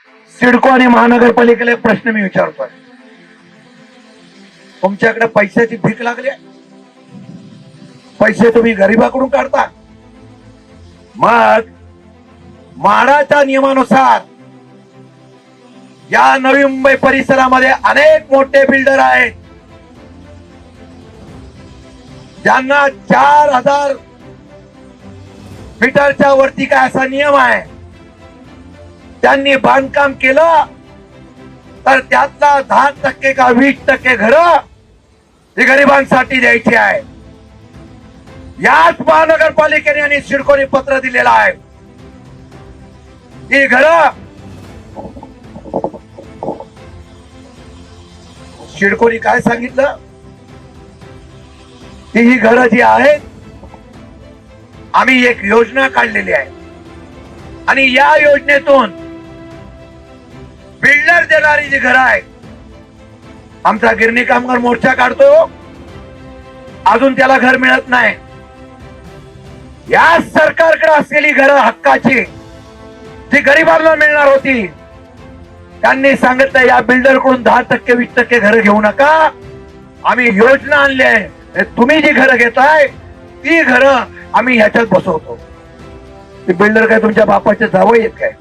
सिडको आणि महानगरपालिकेला एक प्रश्न मी विचारतोय, तुमच्याकडे पैशाची भीक लागली? पैसे तुम्ही गरिबाकडून काढता? मग म्हाडाच्या नियमानुसार या नवी मुंबई परिसरामध्ये अनेक मोठे बिल्डर आहेत ज्यांना 4000 मीटरच्या वरती काय असा नियम आहे, त्यांनी बांधकाम केलं तर त्यातला 10% का 20% घरं ही गरिबांसाठी द्यायची आहे. याच महानगरपालिकेने आणि सिडकोने पत्र दिलेलं आहे. ही घरं सिडकोने काय सांगितलं की ही घरं जी आहेत आम्ही एक योजना काढलेली आहे आणि या योजनेतून बिल्डर देणारी जी घरं आहेत, आमचा गिरणी कामगार मोर्चा काढतो, अजून त्याला घर मिळत नाही. या सरकारकडे असलेली घरं हक्काची जी गरिबांना मिळणार होती, त्यांनी सांगितलं या बिल्डर कडून 10% 20% घरं घेऊ नका, आम्ही योजना आणली आहे, तुम्ही जी घरं घेताय ती घरं आम्ही ह्याच्यात बसवतो. ते बिल्डर काय तुमच्या बापाचे जावई आहेत काय?